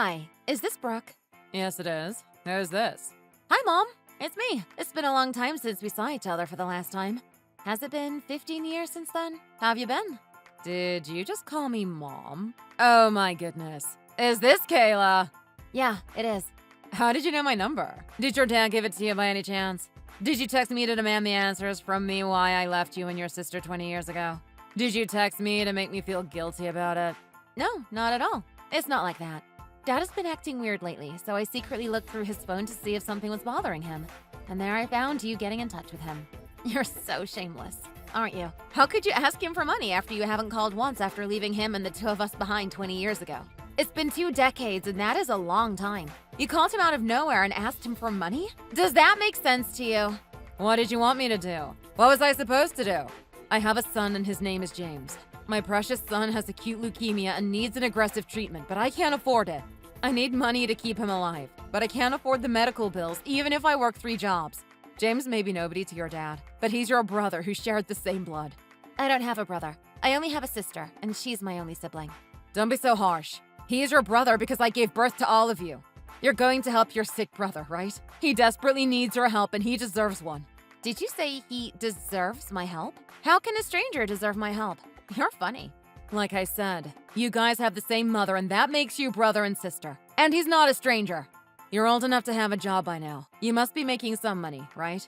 Hi, is this Brooke? Yes, it is. Who's this? Hi, Mom. It's me. It's been a long time since we saw each other for the last time. Has it been 15 years since then? How have you been? Did you just call me Mom? Oh my goodness. Is this Kayla? Yeah, it is. How did you know my number? Did your dad give it to you by any chance? Did you text me to demand the answers from me why I left you and your sister 20 years ago? Did you text me to make me feel guilty about it? No, not at all. It's not like that. Dad has been acting weird lately, so I secretly looked through his phone to see if something was bothering him. And there I found you getting in touch with him. You're so shameless, aren't you? How could you ask him for money after you haven't called once after leaving him and the two of us behind 20 years ago? It's been 2 decades, and that is a long time. You called him out of nowhere and asked him for money? Does that make sense to you? What did you want me to do? What was I supposed to do? I have a son and his name is James. My precious son has acute leukemia and needs an aggressive treatment, but I can't afford it. I need money to keep him alive, but I can't afford the medical bills even if I work 3 jobs. James may be nobody to your dad, but he's your brother who shared the same blood. I don't have a brother. I only have a sister, and she's my only sibling. Don't be so harsh. He is your brother because I gave birth to all of you. You're going to help your sick brother, right? He desperately needs your help and he deserves one. Did you say he deserves my help? How can a stranger deserve my help? You're funny. Like I said, you guys have the same mother and that makes you brother and sister. And he's not a stranger. You're old enough to have a job by now. You must be making some money, right?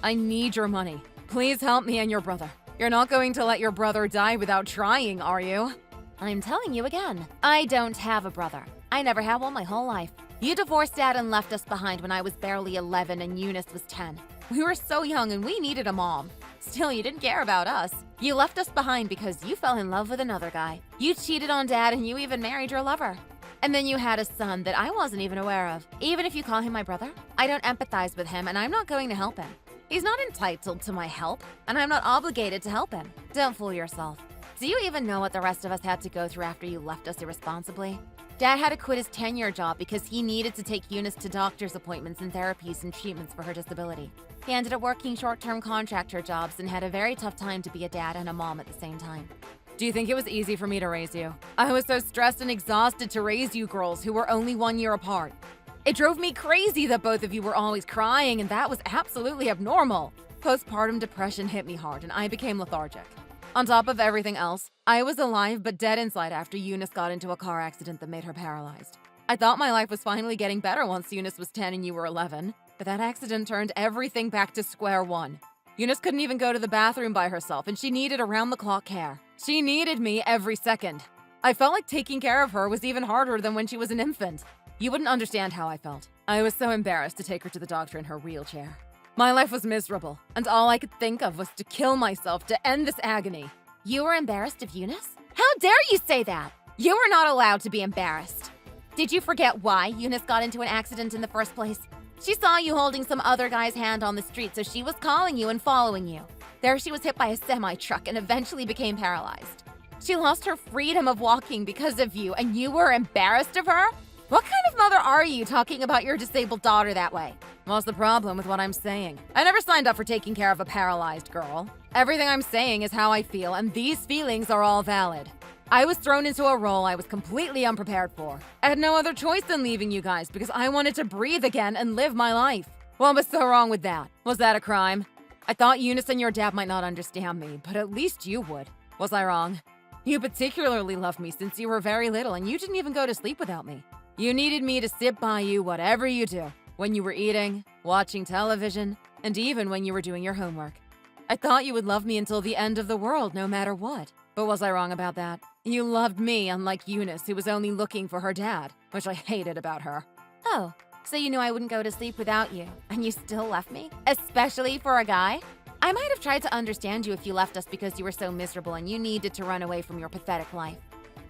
I need your money. Please help me and your brother. You're not going to let your brother die without trying, are you? I'm telling you again, I don't have a brother. I never had one my whole life. You divorced Dad and left us behind when I was barely 11 and Eunice was 10. We were so young and we needed a mom. Still, you didn't care about us. You left us behind because you fell in love with another guy. You cheated on Dad and you even married your lover. And then you had a son that I wasn't even aware of. Even if you call him my brother, I don't empathize with him and I'm not going to help him. He's not entitled to my help, and I'm not obligated to help him. Don't fool yourself. Do you even know what the rest of us had to go through after you left us irresponsibly? Dad had to quit his 10-year job because he needed to take Eunice to doctor's appointments and therapies and treatments for her disability. He ended up working short-term contractor jobs and had a very tough time to be a dad and a mom at the same time. Do you think it was easy for me to raise you? I was so stressed and exhausted to raise you girls who were only 1 year apart. It drove me crazy that both of you were always crying, and that was absolutely abnormal. Postpartum depression hit me hard and I became lethargic. On top of everything else, I was alive but dead inside after Eunice got into a car accident that made her paralyzed. I thought my life was finally getting better once Eunice was 10 and you were 11, but that accident turned everything back to square one. Eunice couldn't even go to the bathroom by herself and she needed around-the-clock care. She needed me every second. I felt like taking care of her was even harder than when she was an infant. You wouldn't understand how I felt. I was so embarrassed to take her to the doctor in her wheelchair. My life was miserable, and all I could think of was to kill myself to end this agony. You were embarrassed of Eunice? How dare you say that? You were not allowed to be embarrassed. Did you forget why Eunice got into an accident in the first place? She saw you holding some other guy's hand on the street, so she was calling you and following you. There she was hit by a semi-truck and eventually became paralyzed. She lost her freedom of walking because of you, and you were embarrassed of her? What kind of mother are you talking about your disabled daughter that way? What's the problem with what I'm saying? I never signed up for taking care of a paralyzed girl. Everything I'm saying is how I feel, and these feelings are all valid. I was thrown into a role I was completely unprepared for. I had no other choice than leaving you guys because I wanted to breathe again and live my life. What was so wrong with that? Was that a crime? I thought Eunice and your dad might not understand me, but at least you would. Was I wrong? You particularly loved me since you were very little and you didn't even go to sleep without me. You needed me to sit by you whatever you do, when you were eating, watching television, and even when you were doing your homework. I thought you would love me until the end of the world, no matter what. But was I wrong about that? You loved me, unlike Eunice, who was only looking for her dad, which I hated about her. Oh, so you knew I wouldn't go to sleep without you, and you still left me? Especially for a guy? I might have tried to understand you if you left us because you were so miserable and you needed to run away from your pathetic life.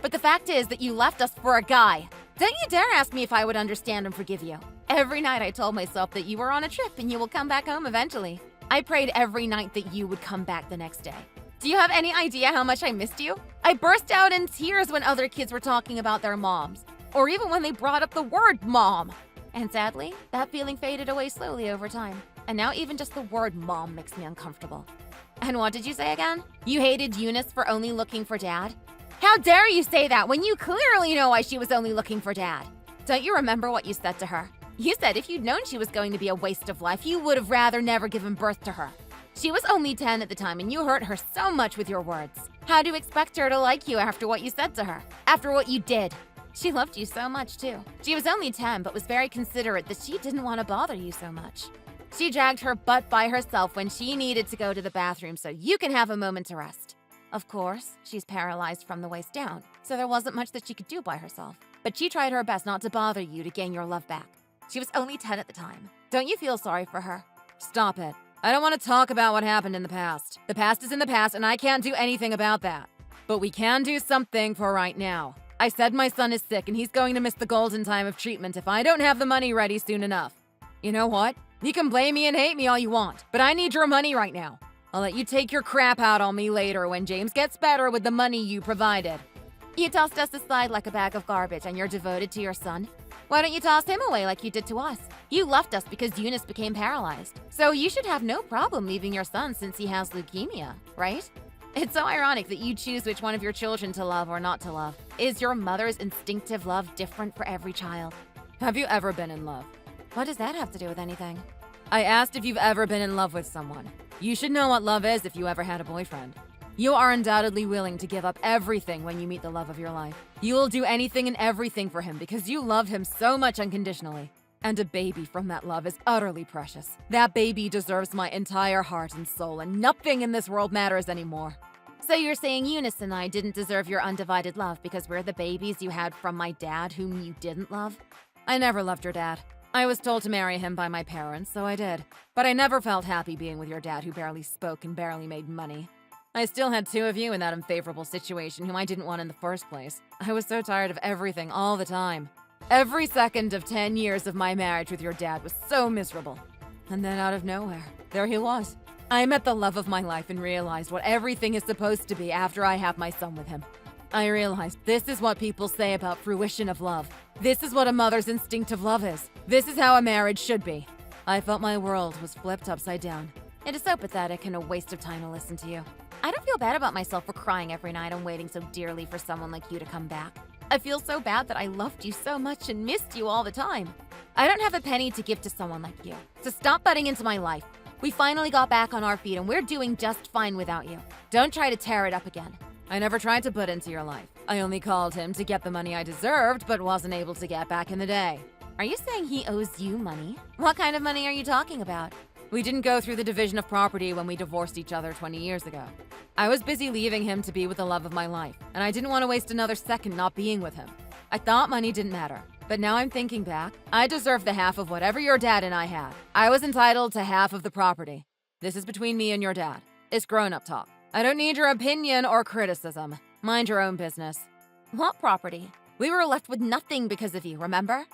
But the fact is that you left us for a guy. Don't you dare ask me if I would understand and forgive you. Every night I told myself that you were on a trip and you will come back home eventually. I prayed every night that you would come back the next day. Do you have any idea how much I missed you? I burst out in tears when other kids were talking about their moms, or even when they brought up the word mom. And sadly, that feeling faded away slowly over time. And now even just the word mom makes me uncomfortable. And what did you say again? You hated Eunice for only looking for Dad? How dare you say that when you clearly know why she was only looking for Dad? Don't you remember what you said to her? You said if you'd known she was going to be a waste of life, you would have rather never given birth to her. She was only 10 at the time and you hurt her so much with your words. How do you expect her to like you after what you said to her? After what you did? She loved you so much too. She was only 10 but was very considerate that she didn't want to bother you so much. She dragged her butt by herself when she needed to go to the bathroom so you can have a moment to rest. Of course, she's paralyzed from the waist down, so there wasn't much that she could do by herself. But she tried her best not to bother you to gain your love back. She was only 10 at the time. Don't you feel sorry for her? Stop it. I don't want to talk about what happened in the past. The past is in the past and I can't do anything about that. But we can do something for right now. I said my son is sick and he's going to miss the golden time of treatment if I don't have the money ready soon enough. You know what? You can blame me and hate me all you want, but I need your money right now. I'll let you take your crap out on me later when James gets better with the money you provided. You tossed us aside like a bag of garbage and you're devoted to your son. Why don't you toss him away like you did to us? You left us because Eunice became paralyzed. So you should have no problem leaving your son since he has leukemia, right? It's so ironic that you choose which one of your children to love or not to love. Is your mother's instinctive love different for every child? Have you ever been in love? What does that have to do with anything? I asked if you've ever been in love with someone. You should know what love is if you ever had a boyfriend. You are undoubtedly willing to give up everything when you meet the love of your life. You will do anything and everything for him because you love him so much unconditionally. And a baby from that love is utterly precious. That baby deserves my entire heart and soul, and nothing in this world matters anymore. So you're saying Eunice and I didn't deserve your undivided love because we're the babies you had from my dad whom you didn't love? I never loved your dad. I was told to marry him by my parents, so I did. But I never felt happy being with your dad who barely spoke and barely made money. I still had two of you in that unfavorable situation whom I didn't want in the first place. I was so tired of everything all the time. Every second of 10 years of my marriage with your dad was so miserable. And then out of nowhere, there he was. I met the love of my life and realized what everything is supposed to be after I have my son with him. I realized this is what people say about fruition of love. This is what a mother's instinctive love is. This is how a marriage should be. I felt my world was flipped upside down. It is so pathetic and a waste of time to listen to you. I don't feel bad about myself for crying every night and waiting so dearly for someone like you to come back. I feel so bad that I loved you so much and missed you all the time. I don't have a penny to give to someone like you, so stop butting into my life. We finally got back on our feet and we're doing just fine without you. Don't try to tear it up again. I never tried to butt into your life. I only called him to get the money I deserved but wasn't able to get back in the day. Are you saying he owes you money? What kind of money are you talking about? We didn't go through the division of property when we divorced each other 20 years ago. I was busy leaving him to be with the love of my life, and I didn't want to waste another second not being with him. I thought money didn't matter, but now I'm thinking back. I deserve the half of whatever your dad and I had. I was entitled to half of the property. This is between me and your dad. It's grown-up talk. I don't need your opinion or criticism. Mind your own business. What property? We were left with nothing because of you, remember?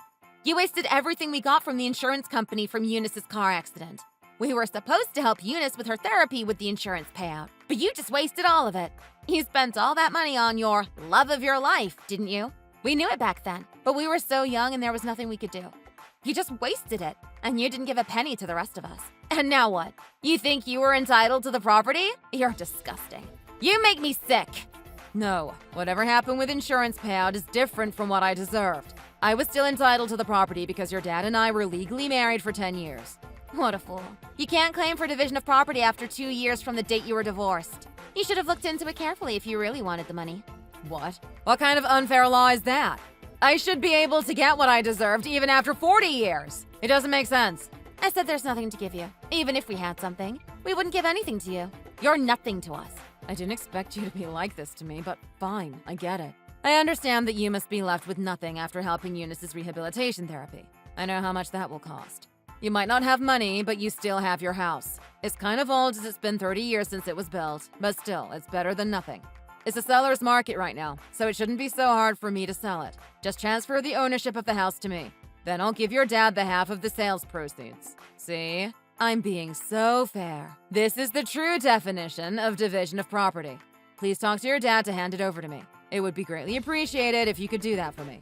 You wasted everything we got from the insurance company from Eunice's car accident. We were supposed to help Eunice with her therapy with the insurance payout, but you just wasted all of it. You spent all that money on your love of your life, didn't you? We knew it back then, but we were so young and there was nothing we could do. You just wasted it, and you didn't give a penny to the rest of us. And now what? You think you were entitled to the property? You're disgusting. You make me sick. No, whatever happened with insurance payout is different from what I deserved. I was still entitled to the property because your dad and I were legally married for 10 years. What a fool. You can't claim for division of property after 2 years from the date you were divorced. You should have looked into it carefully if you really wanted the money. What? What kind of unfair law is that? I should be able to get what I deserved even after 40 years. It doesn't make sense. I said there's nothing to give you. Even if we had something, we wouldn't give anything to you. You're nothing to us. I didn't expect you to be like this to me, but fine, I get it. I understand that you must be left with nothing after helping Eunice's rehabilitation therapy. I know how much that will cost. You might not have money, but you still have your house. It's kind of old as it's been 30 years since it was built, but still, it's better than nothing. It's a seller's market right now, so it shouldn't be so hard for me to sell it. Just transfer the ownership of the house to me. Then I'll give your dad the half of the sales proceeds. See? I'm being so fair. This is the true definition of division of property. Please talk to your dad to hand it over to me. It would be greatly appreciated if you could do that for me.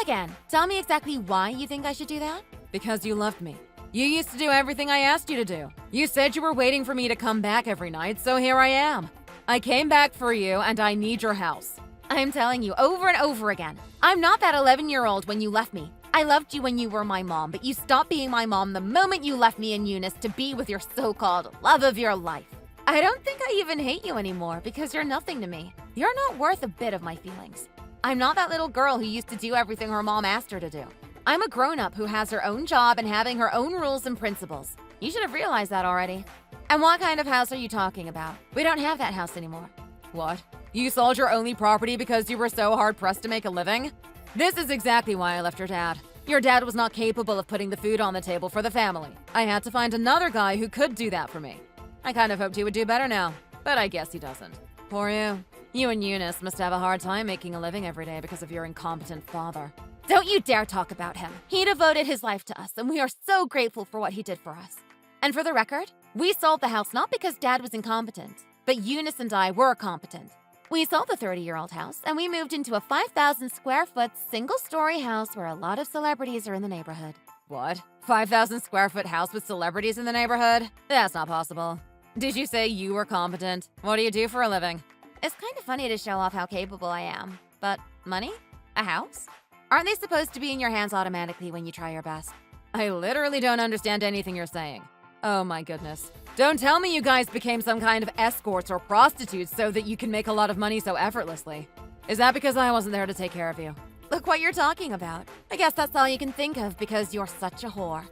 Again, tell me exactly why you think I should do that? Because you loved me. You used to do everything I asked you to do. You said you were waiting for me to come back every night, so here I am. I came back for you, and I need your house. I'm telling you over and over again, I'm not that 11-year-old when you left me. I loved you when you were my mom, but you stopped being my mom the moment you left me and Eunice to be with your so-called love of your life. I don't think I even hate you anymore because you're nothing to me. You're not worth a bit of my feelings. I'm not that little girl who used to do everything her mom asked her to do. I'm a grown-up who has her own job and having her own rules and principles. You should have realized that already. And what kind of house are you talking about? We don't have that house anymore. What? You sold your only property because you were so hard-pressed to make a living? This is exactly why I left your dad. Your dad was not capable of putting the food on the table for the family. I had to find another guy who could do that for me. I kind of hoped he would do better now, but I guess he doesn't. Poor you. You and Eunice must have a hard time making a living every day because of your incompetent father. Don't you dare talk about him. He devoted his life to us, and we are so grateful for what he did for us. And for the record, we sold the house not because Dad was incompetent, but Eunice and I were competent. We sold the 30-year-old house, and we moved into a 5,000 square foot single-story house where a lot of celebrities are in the neighborhood. What? 5,000 square foot house with celebrities in the neighborhood? That's not possible. Did you say you were competent? What do you do for a living? It's kind of funny to show off how capable I am, but money? A house? Aren't they supposed to be in your hands automatically when you try your best? I literally don't understand anything you're saying. Oh my goodness. Don't tell me you guys became some kind of escorts or prostitutes so that you can make a lot of money so effortlessly. Is that because I wasn't there to take care of you? Look what you're talking about. I guess that's all you can think of because you're such a whore.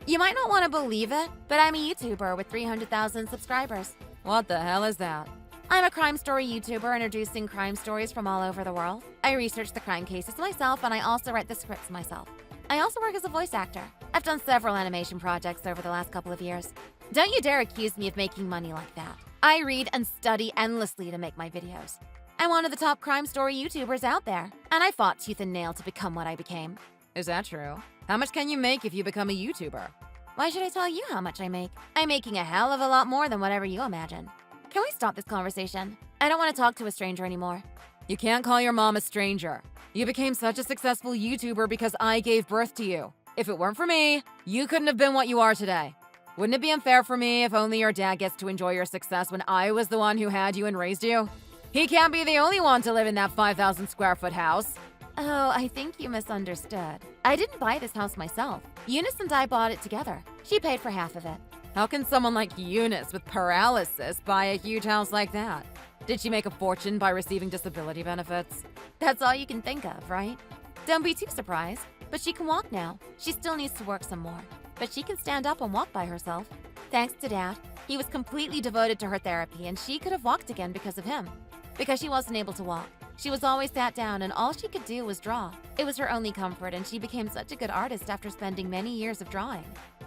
You might not want to believe it, but I'm a YouTuber with 300,000 subscribers. What the hell is that? I'm a crime story YouTuber introducing crime stories from all over the world. I research the crime cases myself, and I also write the scripts myself. I also work as a voice actor. I've done several animation projects over the last couple of years. Don't you dare accuse me of making money like that. I read and study endlessly to make my videos. I'm one of the top crime story YouTubers out there, and I fought tooth and nail to become what I became. Is that true? How much can you make if you become a YouTuber? Why should I tell you how much I make? I'm making a hell of a lot more than whatever you imagine. Can we stop this conversation? I don't want to talk to a stranger anymore. You can't call your mom a stranger. You became such a successful YouTuber because I gave birth to you. If it weren't for me, you couldn't have been what you are today. Wouldn't it be unfair for me if only your dad gets to enjoy your success when I was the one who had you and raised you? He can't be the only one to live in that 5,000 square foot house. Oh, I think you misunderstood. I didn't buy this house myself. Eunice and I bought it together. She paid for half of it. How can someone like Eunice with paralysis buy a huge house like that? Did she make a fortune by receiving disability benefits? That's all you can think of, right? Don't be too surprised. But she can walk now. She still needs to work some more. But she can stand up and walk by herself. Thanks to Dad. He was completely devoted to her therapy, and she could have walked again because of him. Because she wasn't able to walk. She was always sat down, and all she could do was draw. It was her only comfort, and she became such a good artist after spending many years of drawing.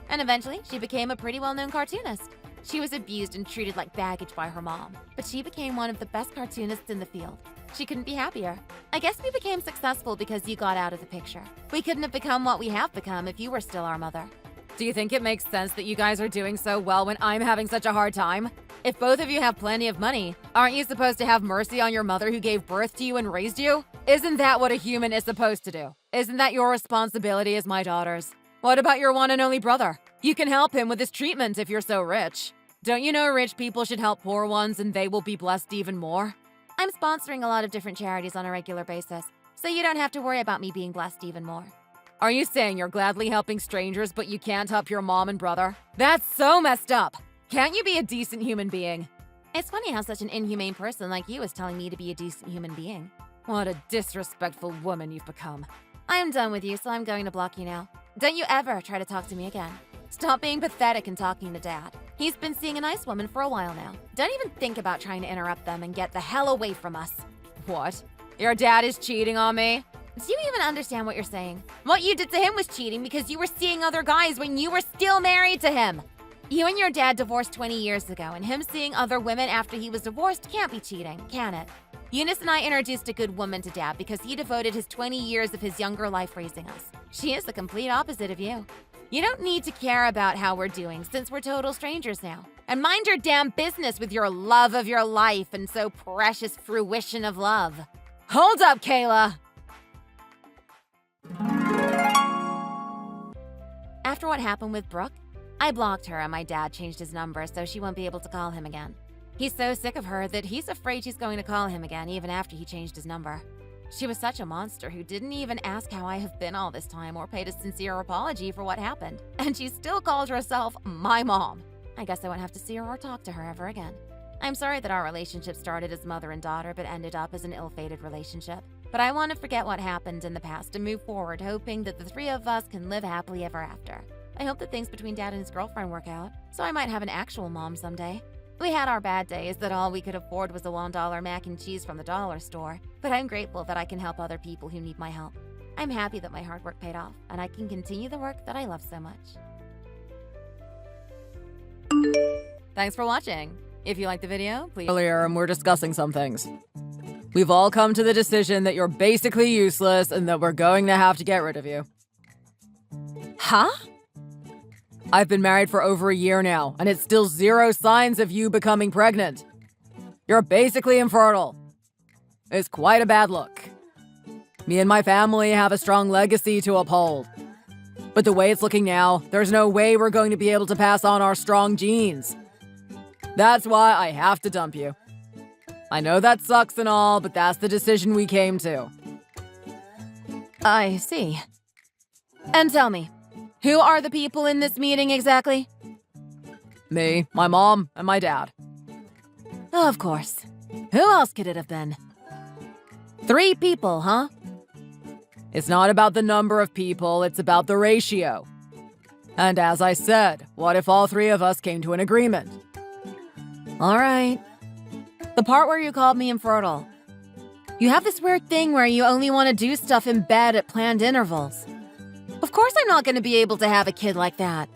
And eventually, she became a pretty well-known cartoonist. She was abused and treated like baggage by her mom, but she became one of the best cartoonists in the field. She couldn't be happier. I guess we became successful because you got out of the picture. We couldn't have become what we have become if you were still our mother. Do you think it makes sense that you guys are doing so well when I'm having such a hard time? If both of you have plenty of money, aren't you supposed to have mercy on your mother who gave birth to you and raised you? Isn't that what a human is supposed to do? Isn't that your responsibility as my daughters? What about your one and only brother? You can help him with his treatment if you're so rich. Don't you know rich people should help poor ones and they will be blessed even more? I'm sponsoring a lot of different charities on a regular basis, so you don't have to worry about me being blessed even more. Are you saying you're gladly helping strangers but you can't help your mom and brother? That's so messed up! Can't you be a decent human being? It's funny how such an inhumane person like you is telling me to be a decent human being. What a disrespectful woman you've become. I am done with you, so I'm going to block you now. Don't you ever try to talk to me again. Stop being pathetic and talking to Dad. He's been seeing a nice woman for a while now. Don't even think about trying to interrupt them and get the hell away from us. What? Your dad is cheating on me? Do you even understand what you're saying? What you did to him was cheating because you were seeing other guys when you were still married to him. You and your dad divorced 20 years ago, and him seeing other women after he was divorced can't be cheating, can it? Eunice and I introduced a good woman to Dad because he devoted his 20 years of his younger life raising us. She is the complete opposite of you. You don't need to care about how we're doing since we're total strangers now. And mind your damn business with your love of your life and so precious fruition of love. Hold up, Kayla! After what happened with Brooke, I blocked her and my dad changed his number so she won't be able to call him again. He's so sick of her that he's afraid she's going to call him again even after he changed his number. She was such a monster who didn't even ask how I have been all this time or paid a sincere apology for what happened. And she still calls herself my mom. I guess I won't have to see her or talk to her ever again. I'm sorry that our relationship started as mother and daughter but ended up as an ill-fated relationship. But I want to forget what happened in the past and move forward, hoping that the three of us can live happily ever after. I hope that things between Dad and his girlfriend work out, so I might have an actual mom someday. We had our bad days that all we could afford was a $1 mac and cheese from the dollar store, but I'm grateful that I can help other people who need my help. I'm happy that my hard work paid off, and I can continue the work that I love so much. Thanks for watching. If you liked the video, please. Earlier, and we're discussing some things. We've all come to the decision that you're basically useless and that we're going to have to get rid of you. Huh? I've been married for over a year now, and it's still zero signs of you becoming pregnant. You're basically infertile. It's quite a bad look. Me and my family have a strong legacy to uphold. But the way it's looking now, there's no way we're going to be able to pass on our strong genes. That's why I have to dump you. I know that sucks and all, but that's the decision we came to. I see. And tell me, who are the people in this meeting exactly? Me, my mom, and my dad. Of course. Who else could it have been? 3 people, huh? It's not about the number of people, it's about the ratio. And as I said, what if all 3 of us came to an agreement? All right. The part where you called me infertile. You have this weird thing where you only want to do stuff in bed at planned intervals. Of course I'm not going to be able to have a kid like that.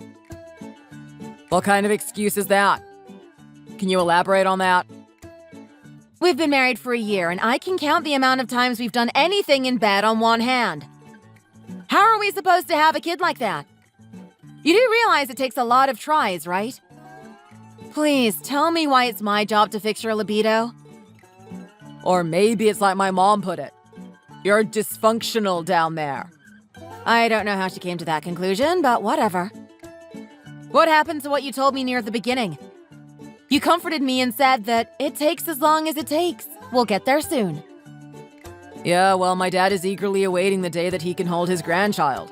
What kind of excuse is that? Can you elaborate on that? We've been married for a year, and I can count the amount of times we've done anything in bed on one hand. How are we supposed to have a kid like that? You do realize it takes a lot of tries, right? Please, tell me why it's my job to fix your libido. Or maybe it's like my mom put it. You're dysfunctional down there. I don't know how she came to that conclusion, but whatever. What happened to what you told me near the beginning? You comforted me and said that it takes as long as it takes. We'll get there soon. Yeah, well, my dad is eagerly awaiting the day that he can hold his grandchild.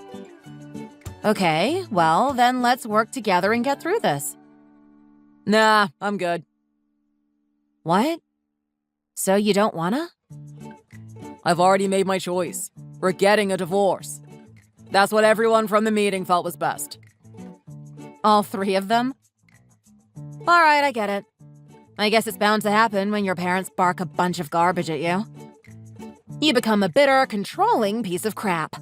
Okay, well, then let's work together and get through this. Nah, I'm good. What? So you don't wanna? I've already made my choice. We're getting a divorce. That's what everyone from the meeting felt was best. All 3 of them? All right, I get it. I guess it's bound to happen when your parents bark a bunch of garbage at you. You become a bitter, controlling piece of crap.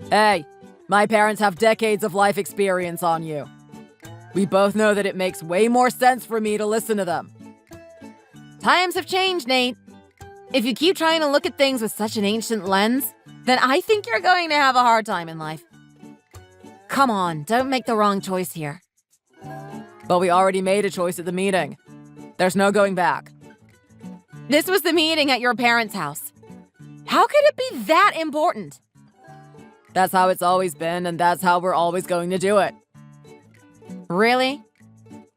Hey, my parents have decades of life experience on you. We both know that it makes way more sense for me to listen to them. Times have changed, Nate. If you keep trying to look at things with such an ancient lens, then I think you're going to have a hard time in life. Come on, don't make the wrong choice here. But we already made a choice at the meeting. There's no going back. This was the meeting at your parents' house. How could it be that important? That's how it's always been, and that's how we're always going to do it. Really?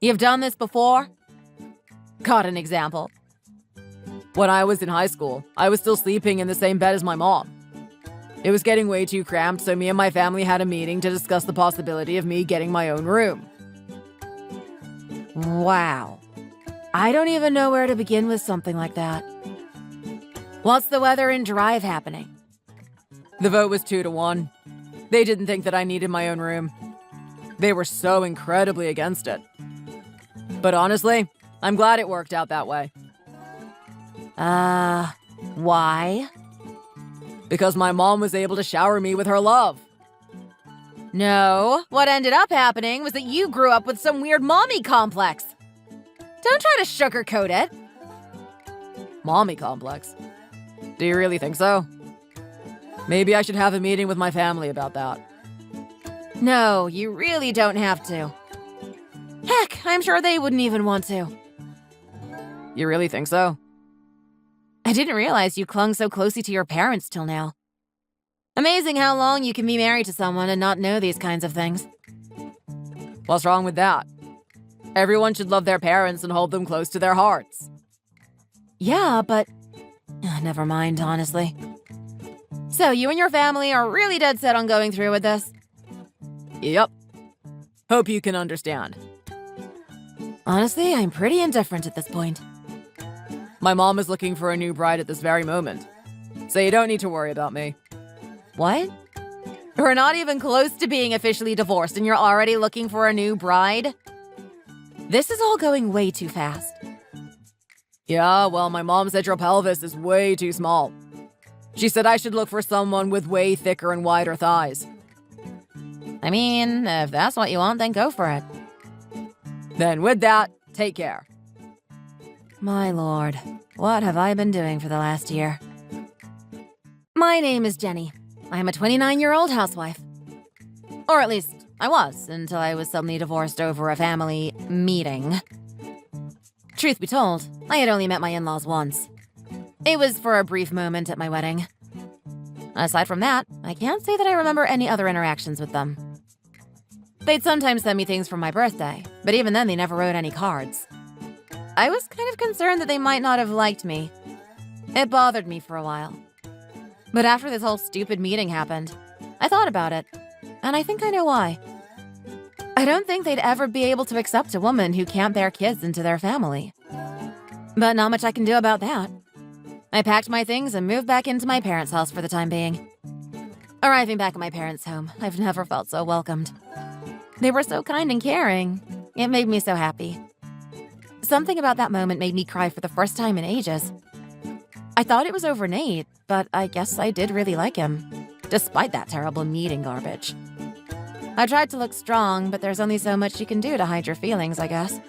You've done this before? Got an example. When I was in high school, I was still sleeping in the same bed as my mom. It was getting way too cramped, so me and my family had a meeting to discuss the possibility of me getting my own room. Wow. I don't even know where to begin with something like that. What's the weather in Drive happening? The vote was 2-1. They didn't think that I needed my own room. They were so incredibly against it. But honestly, I'm glad it worked out that way. Why? Because my mom was able to shower me with her love. No, what ended up happening was that you grew up with some weird mommy complex. Don't try to sugarcoat it. Mommy complex? Do you really think so? Maybe I should have a meeting with my family about that. No, you really don't have to. Heck, I'm sure they wouldn't even want to. You really think so? I didn't realize you clung so closely to your parents till now. Amazing how long you can be married to someone and not know these kinds of things. What's wrong with that? Everyone should love their parents and hold them close to their hearts. Yeah, but Never mind, honestly. So, you and your family are really dead set on going through with this? Yep. Hope you can understand. Honestly, I'm pretty indifferent at this point. My mom is looking for a new bride at this very moment. So you don't need to worry about me. What? We're not even close to being officially divorced and you're already looking for a new bride? This is all going way too fast. Yeah, well, my mom said your pelvis is way too small. She said I should look for someone with way thicker and wider thighs. I mean, if that's what you want, then go for it. Then with that, take care. My lord, what have I been doing for the last year? My name is Jenny. I am a 29-year-old housewife. Or at least, I was, until I was suddenly divorced over a family meeting. Truth be told, I had only met my in-laws once. It was for a brief moment at my wedding. Aside from that, I can't say that I remember any other interactions with them. They'd sometimes send me things for my birthday, but even then they never wrote any cards. I was kind of concerned that they might not have liked me. It bothered me for a while. But after this whole stupid meeting happened, I thought about it, and I think I know why. I don't think they'd ever be able to accept a woman who can't bear kids into their family. But not much I can do about that. I packed my things and moved back into my parents' house for the time being. Arriving back at my parents' home, I've never felt so welcomed. They were so kind and caring. It made me so happy. Something about that moment made me cry for the first time in ages. I thought it was over Nate, but I guess I did really like him, despite that terrible meeting garbage. I tried to look strong, but there's only so much you can do to hide your feelings, I guess.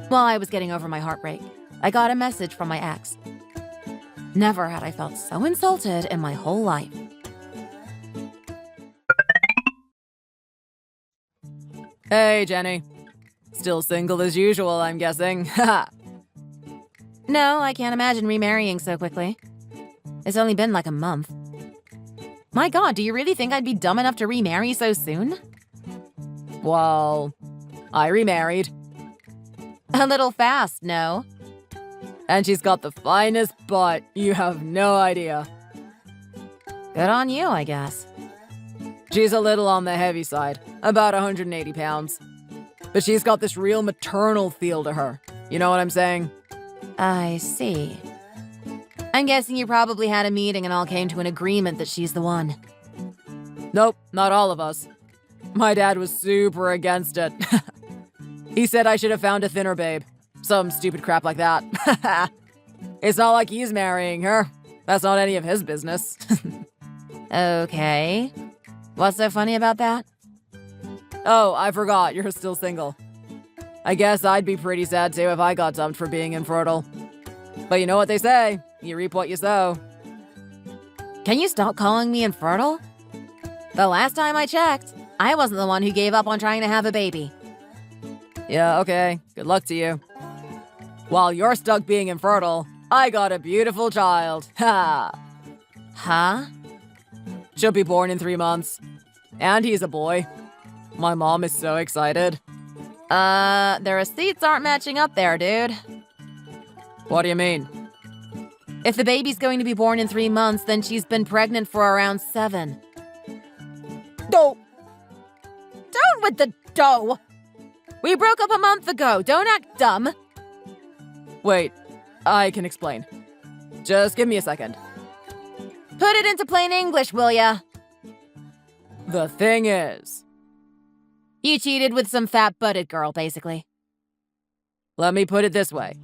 While I was getting over my heartbreak, I got a message from my ex. Never had I felt so insulted in my whole life. Hey, Jenny. Still single as usual, I'm guessing. Haha. No, I can't imagine remarrying so quickly. It's only been like a month. My god, do you really think I'd be dumb enough to remarry so soon? Well, I remarried. A little fast, no? And she's got the finest butt. You have no idea. Good on you, I guess. She's a little on the heavy side, about 180 pounds. But she's got this real maternal feel to her. You know what I'm saying? I see. I'm guessing you probably had a meeting and all came to an agreement that she's the one. Nope, not all of us. My dad was super against it. He said I should have found a thinner babe. Some stupid crap like that. It's not like he's marrying her. That's not any of his business. Okay. What's so funny about that? Oh, I forgot, you're still single. I guess I'd be pretty sad too if I got dumped for being infertile. But you know what they say, you reap what you sow. Can you stop calling me infertile? The last time I checked, I wasn't the one who gave up on trying to have a baby. Yeah, okay, good luck to you. While you're stuck being infertile, I got a beautiful child. Ha! Huh? She'll be born in 3 months. And he's a boy. My mom is so excited. The receipts aren't matching up there, dude. What do you mean? If the baby's going to be born in 3 months, then she's been pregnant for around 7. No! Down with the dough! We broke up a month ago, don't act dumb! Wait, I can explain. Just give me a second. Put it into plain English, will ya? The thing is, You cheated with some fat-butted girl, basically. let me put it this way.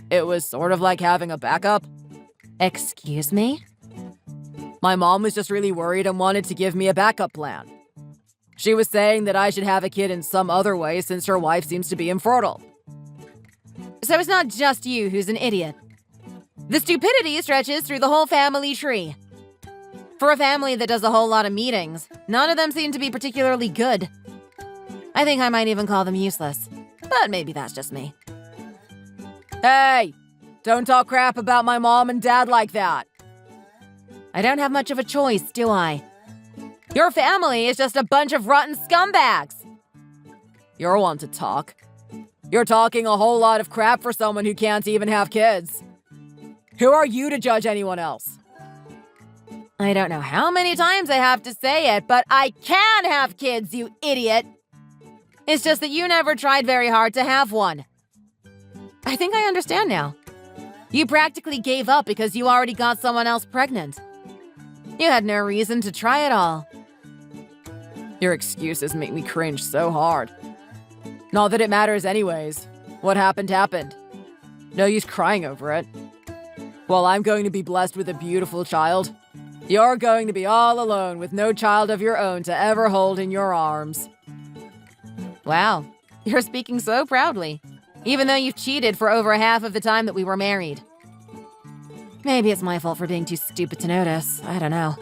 It was sort of like having a backup. Excuse me? My mom was just really worried and wanted to give me a backup plan. She was saying that I should have a kid in some other way since her wife seems to be infertile. So it's not just you who's an idiot. The stupidity stretches through the whole family tree. For a family that does a whole lot of meetings, none of them seem to be particularly good. I think I might even call them useless. But maybe that's just me. Hey! Don't talk crap about my mom and dad like that. I don't have much of a choice, do I? Your family is just a bunch of rotten scumbags! You're one to talk. You're talking a whole lot of crap for someone who can't even have kids. Who are you to judge anyone else? I don't know how many times I have to say it, but I can have kids, you idiot! It's just that you never tried very hard to have one. I think I understand now. You practically gave up because you already got someone else pregnant. You had no reason to try at all. Your excuses make me cringe so hard. Not that it matters anyways. What happened happened. No use crying over it. While I'm going to be blessed with a beautiful child, you're going to be all alone with no child of your own to ever hold in your arms. Wow, you're speaking so proudly, even though you've cheated for over half of the time that we were married. Maybe it's my fault for being too stupid to notice. I don't know.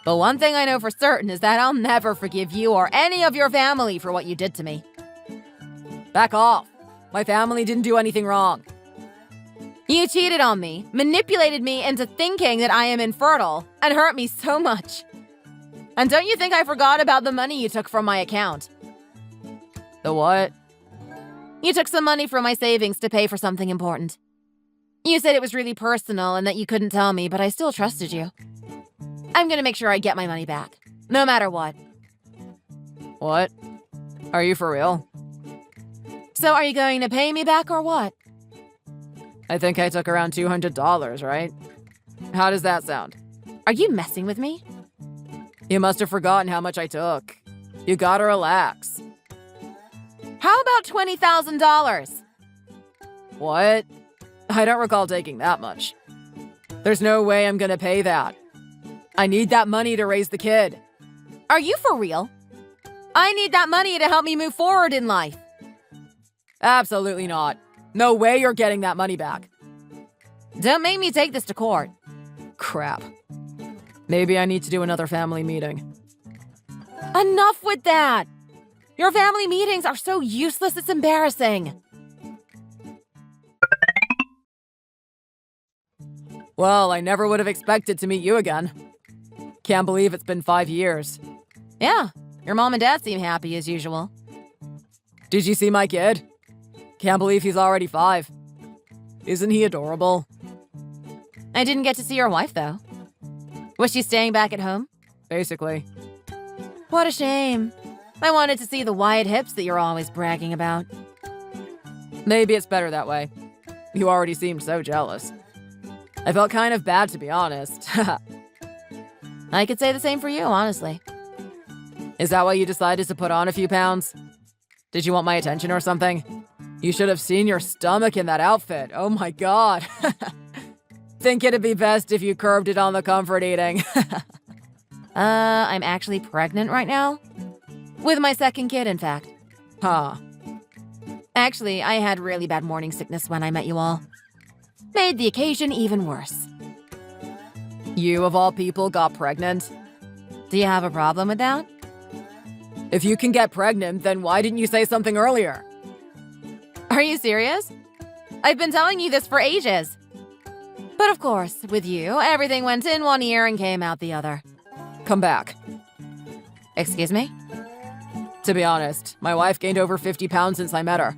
But one thing I know for certain is that I'll never forgive you or any of your family for what you did to me. Back off. My family didn't do anything wrong. You cheated on me, manipulated me into thinking that I am infertile, and hurt me so much. And don't you think I forgot about the money you took from my account? The what? You took some money from my savings to pay for something important. You said it was really personal and that you couldn't tell me, but I still trusted you. I'm gonna make sure I get my money back, no matter what. What? Are you for real? So are you going to pay me back or what? I think I took around $200, right? How does that sound? Are you messing with me? You must have forgotten how much I took. You gotta relax. How about $20,000? What? I don't recall taking that much. There's no way I'm gonna pay that. I need that money to raise the kid. Are you for real? I need that money to help me move forward in life. Absolutely not. No way you're getting that money back. Don't make me take this to court. Crap. Maybe I need to do another family meeting. Enough with that! Your family meetings are so useless, it's embarrassing. Well, I never would have expected to meet you again. Can't believe it's been 5 years. Yeah, your mom and dad seem happy as usual. Did you see my kid? Can't believe he's already 5. Isn't he adorable? I didn't get to see your wife, though. Was she staying back at home? Basically. What a shame. I wanted to see the wide hips that you're always bragging about. Maybe it's better that way. You already seemed so jealous. I felt kind of bad, to be honest. I could say the same for you, honestly. Is that why you decided to put on a few pounds? Did you want my attention or something? You should have seen your stomach in that outfit. Oh my god. Think it'd be best if you curbed it on the comfort eating. I'm actually pregnant right now. With my second kid, in fact. Huh. Actually, I had really bad morning sickness when I met you all. Made the occasion even worse. You, of all people, got pregnant? Do you have a problem with that? If you can get pregnant, then why didn't you say something earlier? Are you serious? I've been telling you this for ages. But of course, with you, everything went in one ear and came out the other. Come back. Excuse me? To be honest, my wife gained over 50 pounds since I met her.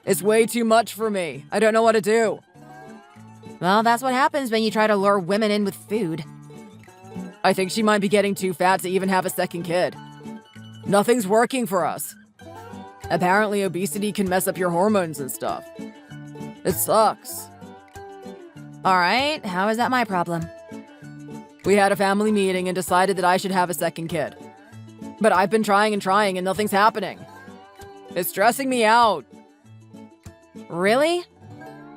It's way too much for me. I don't know what to do. Well, that's what happens when you try to lure women in with food. I think she might be getting too fat to even have a second kid. Nothing's working for us. Apparently, obesity can mess up your hormones and stuff. It sucks. Alright, how is that my problem? We had a family meeting and decided that I should have a second kid. But I've been trying and nothing's happening. It's stressing me out. Really?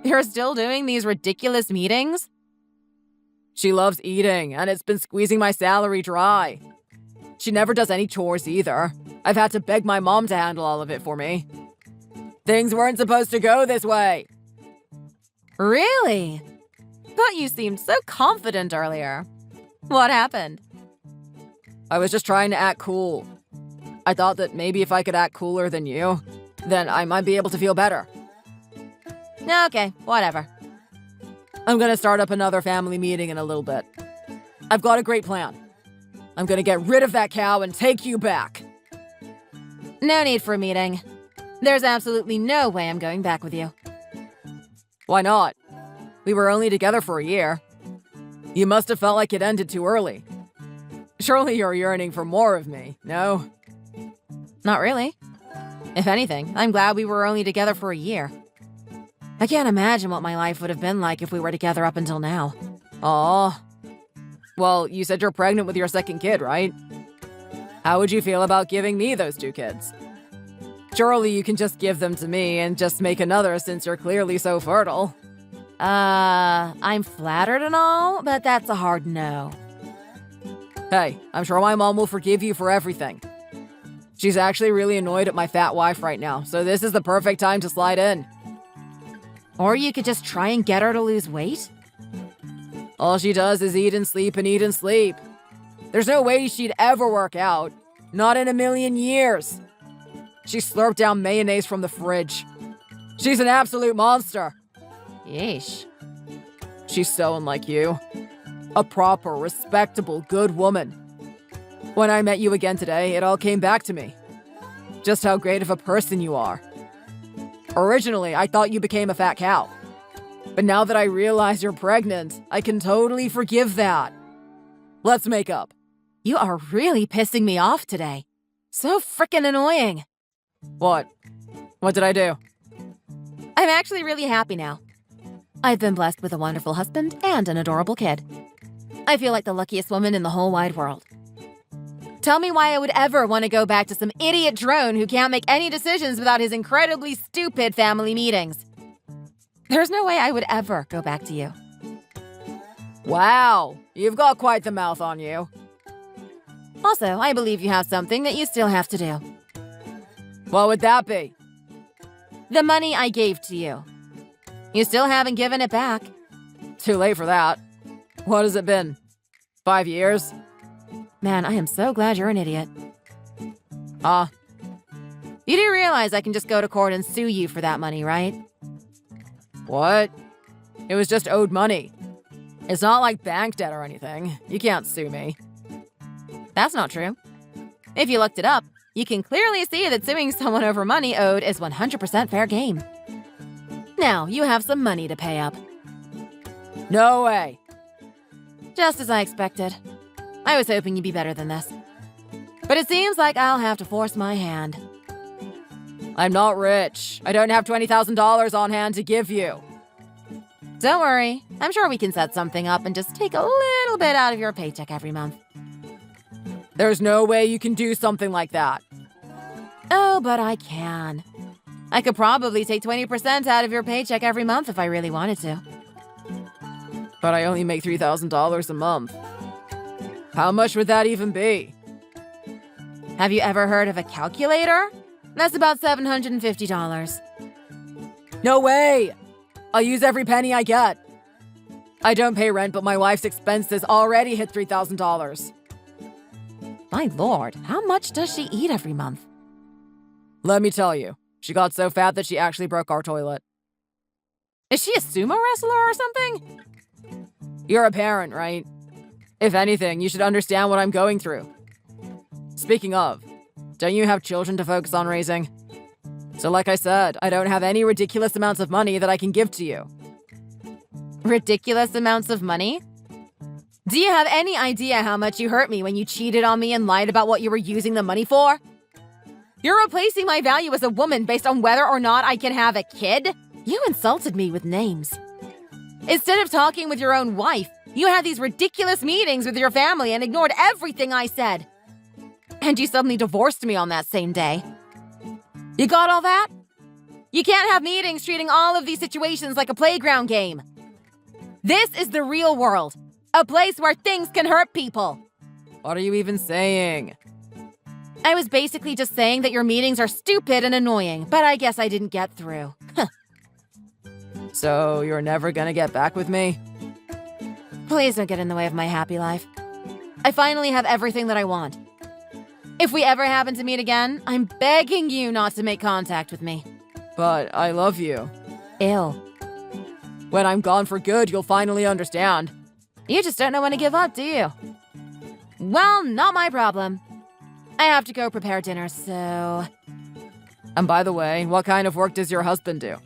You're still doing these ridiculous meetings? She loves eating, and it's been squeezing my salary dry. She never does any chores either. I've had to beg my mom to handle all of it for me. Things weren't supposed to go this way. Really? But you seemed so confident earlier. What happened? I was just trying to act cool. I thought that maybe if I could act cooler than you, then I might be able to feel better. Okay, whatever. I'm gonna start up another family meeting in a little bit. I've got a great plan. I'm gonna get rid of that cow and take you back. No need for a meeting. There's absolutely no way I'm going back with you. Why not? We were only together for a year. You must have felt like it ended too early. Surely you're yearning for more of me, no? Not really. If anything, I'm glad we were only together for a year. I can't imagine what my life would have been like if we were together up until now. Aw. Well, you said you're pregnant with your second kid, right? How would you feel about giving me those 2 kids? Surely you can just give them to me and just make another since you're clearly so fertile. I'm flattered and all, but that's a hard no. Hey, I'm sure my mom will forgive you for everything. She's actually really annoyed at my fat wife right now, so this is the perfect time to slide in. Or you could just try and get her to lose weight? All she does is eat and sleep and eat and sleep. There's no way she'd ever work out. Not in a million years. She slurped down mayonnaise from the fridge. She's an absolute monster. Yeesh. She's so unlike you. A proper, respectable, good woman. When I met you again today, it all came back to me. Just how great of a person you are. Originally, I thought you became a fat cow. But now that I realize you're pregnant, I can totally forgive that. Let's make up. You are really pissing me off today. So frickin' annoying. What? What did I do? I'm actually really happy now. I've been blessed with a wonderful husband and an adorable kid. I feel like the luckiest woman in the whole wide world. Tell me why I would ever want to go back to some idiot drone who can't make any decisions without his incredibly stupid family meetings. There's no way I would ever go back to you. Wow, you've got quite the mouth on you. Also, I believe you have something that you still have to do. What would that be? The money I gave to you. You still haven't given it back. Too late for that. What has it been? 5 years? Man, I am so glad you're an idiot. Huh? You do realize I can just go to court and sue you for that money, right? What? It was just owed money. It's not like bank debt or anything. You can't sue me. That's not true. If you looked it up, you can clearly see that suing someone over money owed is 100% fair game. Now, you have some money to pay up. No way. Just as I expected. I was hoping you'd be better than this. But it seems like I'll have to force my hand. I'm not rich. I don't have $20,000 on hand to give you. Don't worry. I'm sure we can set something up and just take a little bit out of your paycheck every month. There's no way you can do something like that. Oh, but I can. I could probably take 20% out of your paycheck every month if I really wanted to. But I only make $3,000 a month. How much would that even be? Have you ever heard of a calculator? That's about $750. No way! I'll use every penny I get. I don't pay rent, but my wife's expenses already hit $3,000. My lord, how much does she eat every month? Let me tell you, she got so fat that she actually broke our toilet. Is she a sumo wrestler or something? You're a parent, right? If anything, you should understand what I'm going through. Speaking of, don't you have children to focus on raising? So like I said, I don't have any ridiculous amounts of money that I can give to you. Ridiculous amounts of money? Do you have any idea how much you hurt me when you cheated on me and lied about what you were using the money for? You're replacing my value as a woman based on whether or not I can have a kid? You insulted me with names. Instead of talking with your own wife, you had these ridiculous meetings with your family and ignored everything I said. And you suddenly divorced me on that same day. You got all that? You can't have meetings treating all of these situations like a playground game. This is the real world, a place where things can hurt people. What are you even saying? I was basically just saying that your meetings are stupid and annoying, but I guess I didn't get through. So you're never gonna get back with me? Please don't get in the way of my happy life. I finally have everything that I want. If we ever happen to meet again, I'm begging you not to make contact with me. But I love you. Ew. When I'm gone for good, you'll finally understand. You just don't know when to give up, do you? Well, not my problem. I have to go prepare dinner, so... And by the way, what kind of work does your husband do?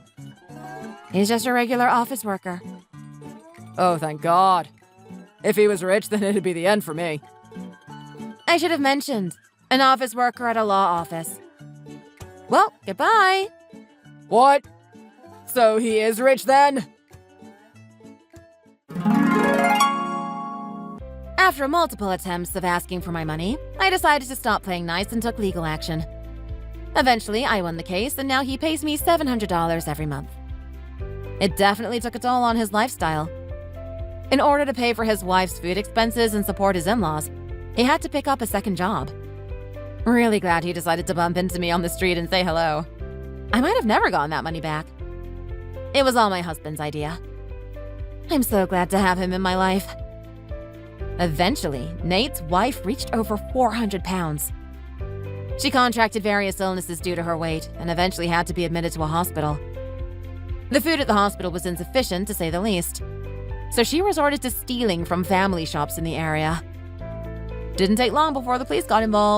He's just a regular office worker. Oh, thank God. If he was rich, then it'd be the end for me. I should have mentioned. An office worker at a law office. Well, goodbye. What? So he is rich then? After multiple attempts of asking for my money, I decided to stop playing nice and took legal action. Eventually, I won the case, and now he pays me $700 every month. It definitely took a toll on his lifestyle. In order to pay for his wife's food expenses and support his in-laws, he had to pick up a second job. Really glad he decided to bump into me on the street and say hello. I might have never gotten that money back. It was all my husband's idea. I'm so glad to have him in my life. Eventually, Nate's wife reached over 400 pounds. She contracted various illnesses due to her weight and eventually had to be admitted to a hospital. The food at the hospital was insufficient, to say the least, so she resorted to stealing from family shops in the area. Didn't take long before the police got involved.